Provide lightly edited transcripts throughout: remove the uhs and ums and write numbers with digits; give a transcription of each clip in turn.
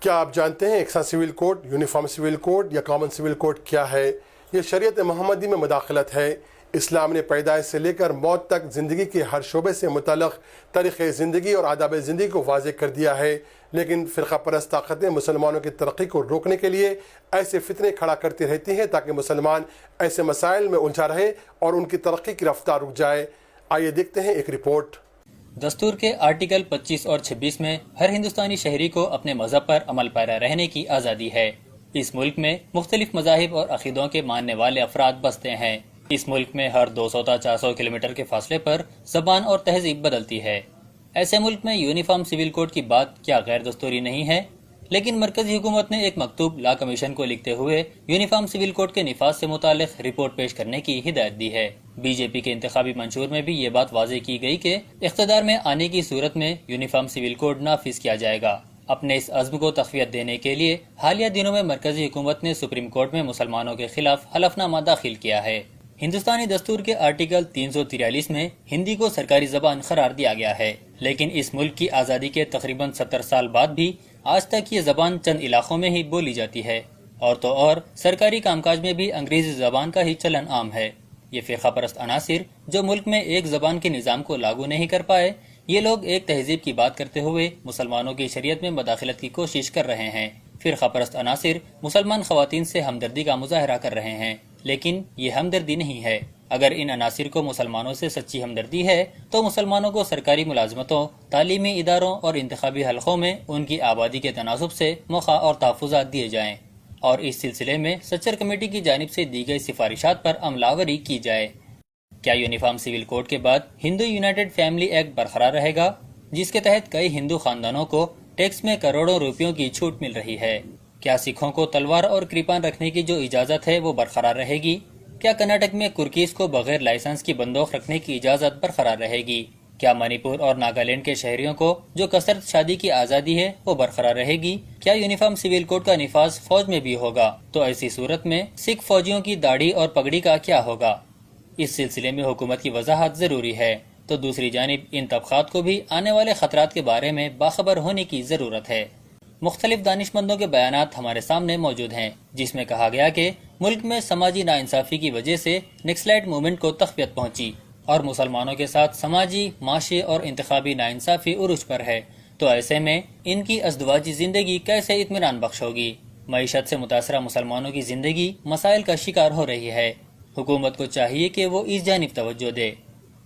کیا آپ جانتے ہیں یکساں civil code, uniform civil code یا کامن سول کوڈ کیا ہے؟ یہ شریعت محمدی میں مداخلت ہے۔ اسلام نے پیدائش سے لے کر موت تک زندگی کے ہر شعبے سے متعلق طریقے زندگی اور آداب زندگی کو واضح کر دیا ہے، لیکن فرقہ پرست طاقتیں مسلمانوں کی ترقی کو روکنے کے لیے ایسے فتنے کھڑا کرتی رہتی ہیں تاکہ مسلمان ایسے مسائل میں الجھا رہے اور ان کی ترقی کی رفتار رک جائے۔ آئیے دیکھتے ہیں ایک رپورٹ۔ دستور کے آرٹیکل 25 اور 26 میں ہر ہندوستانی شہری کو اپنے مذہب پر عمل پیرا رہنے کی آزادی ہے۔ اس ملک میں مختلف مذاہب اور عقیدوں کے ماننے والے افراد بستے ہیں۔ اس ملک میں ہر 200 تا 400 کلومیٹر کے فاصلے پر زبان اور تہذیب بدلتی ہے۔ ایسے ملک میں یونیفارم سول کوڈ کی بات کیا غیر دستوری نہیں ہے؟ لیکن مرکزی حکومت نے ایک مکتوب لا کمیشن کو لکھتے ہوئے یونیفارم سول کوڈ کے نفاذ سے متعلق رپورٹ پیش کرنے کی ہدایت دی ہے۔ بی جے پی کے انتخابی منشور میں بھی یہ بات واضح کی گئی کہ اقتدار میں آنے کی صورت میں یونیفارم سول کوڈ نافذ کیا جائے گا۔ اپنے اس عزم کو تقویت دینے کے لیے حالیہ دنوں میں مرکزی حکومت نے سپریم کورٹ میں مسلمانوں کے خلاف حلف نامہ داخل کیا ہے۔ ہندوستانی دستور کے آرٹیکل 343 میں ہندی کو سرکاری زبان قرار دیا گیا ہے، لیکن اس ملک کی آزادی کے تقریباً 70 سال بعد بھی آج تک یہ زبان چند علاقوں میں ہی بولی جاتی ہے، اور تو اور سرکاری کام کاج میں بھی انگریزی زبان کا ہی چلن عام ہے۔ یہ فرقہ پرست عناصر جو ملک میں ایک زبان کے نظام کو لاگو نہیں کر پائے، یہ لوگ ایک تہذیب کی بات کرتے ہوئے مسلمانوں کی شریعت میں مداخلت کی کوشش کر رہے ہیں۔ فرقہ پرست عناصر مسلمان خواتین سے ہمدردی کا مظاہرہ کر رہے ہیں، لیکن یہ ہمدردی نہیں ہے۔ اگر ان عناصر کو مسلمانوں سے سچی ہمدردی ہے تو مسلمانوں کو سرکاری ملازمتوں، تعلیمی اداروں اور انتخابی حلقوں میں ان کی آبادی کے تناسب سے موقع اور تحفظات دیے جائیں، اور اس سلسلے میں سچر کمیٹی کی جانب سے دی گئی سفارشات پر عمل آوری کی جائے۔ کیا یونیفارم سول کوڈ کے بعد ہندو یونائٹڈ فیملی ایکٹ برقرار رہے گا، جس کے تحت کئی ہندو خاندانوں کو ٹیکس میں کروڑوں روپیوں کی چھوٹ مل رہی ہے؟ کیا سکھوں کو تلوار اور کرپان رکھنے کی جو اجازت ہے وہ برقرار رہے گی؟ کیا کرناٹک میں کرکیز کو بغیر لائسنس کی بندوق رکھنے کی اجازت برقرار رہے گی؟ کیا منی پور اور ناگالینڈ کے شہریوں کو جو کثرت شادی کی آزادی ہے وہ برقرار رہے گی؟ کیا یونیفارم سول کوڈ کا نفاذ فوج میں بھی ہوگا؟ تو ایسی صورت میں سکھ فوجیوں کی داڑھی اور پگڑی کا کیا ہوگا؟ اس سلسلے میں حکومت کی وضاحت ضروری ہے۔ تو دوسری جانب ان طبقات کو بھی آنے والے خطرات کے بارے میں باخبر ہونے کی ضرورت ہے۔ مختلف دانشمندوں کے بیانات ہمارے سامنے موجود ہیں، جس میں کہا گیا کہ ملک میں سماجی ناانصافی کی وجہ سے نکسلائٹ موومنٹ کو تقویت پہنچی اور مسلمانوں کے ساتھ سماجی، معاشی اور انتخابی ناانصافی عروج پر ہے، تو ایسے میں ان کی ازدواجی زندگی کیسے اطمینان بخش ہوگی؟ معیشت سے متاثرہ مسلمانوں کی زندگی مسائل کا شکار ہو رہی ہے۔ حکومت کو چاہیے کہ وہ اس جانب توجہ دے۔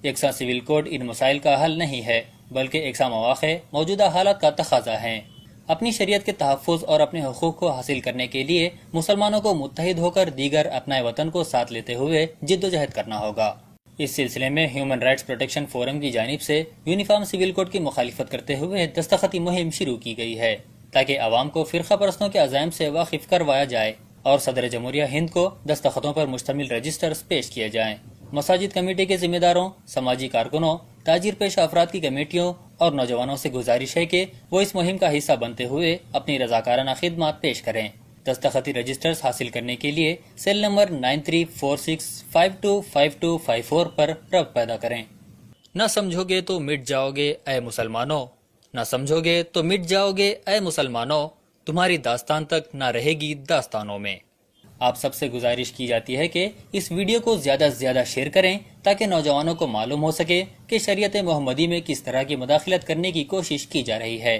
یکساں سول کوڈ ان مسائل کا حل نہیں ہے، بلکہ یکساں مواقع موجودہ حالات کا تقاضا ہے۔ اپنی شریعت کے تحفظ اور اپنے حقوق کو حاصل کرنے کے لیے مسلمانوں کو متحد ہو کر دیگر اپنائے وطن کو ساتھ لیتے ہوئے جد و جہد کرنا ہوگا۔ اس سلسلے میں ہیومن رائٹس پروٹیکشن فورم کی جانب سے یونیفارم سول کوڈ کی مخالفت کرتے ہوئے دستخطی مہم شروع کی گئی ہے، تاکہ عوام کو فرقہ پرستوں کے عزائم سے واقف کروایا جائے اور صدر جمہوریہ ہند کو دستخطوں پر مشتمل رجسٹرز پیش کیے جائیں۔ مساجد کمیٹی کے ذمہ داروں، سماجی کارکنوں، تاجر پیشہ افراد کی کمیٹیوں اور نوجوانوں سے گزارش ہے کہ وہ اس مہم کا حصہ بنتے ہوئے اپنی رضاکارانہ خدمات پیش کریں۔ دستخطی رجسٹرز حاصل کرنے کے لیے سیل نمبر 9346525254 پر رابطہ پیدا کریں۔ نہ سمجھو گے تو مٹ جاؤ گے اے مسلمانوں، نہ سمجھو گے تو مٹ جاؤ گے اے مسلمانوں، تمہاری داستان تک نہ رہے گی داستانوں میں۔ آپ سب سے گزارش کی جاتی ہے کہ اس ویڈیو کو زیادہ سے زیادہ شیئر کریں تاکہ نوجوانوں کو معلوم ہو سکے کہ شریعت محمدی میں کس طرح کی مداخلت کرنے کی کوشش کی جا رہی ہے۔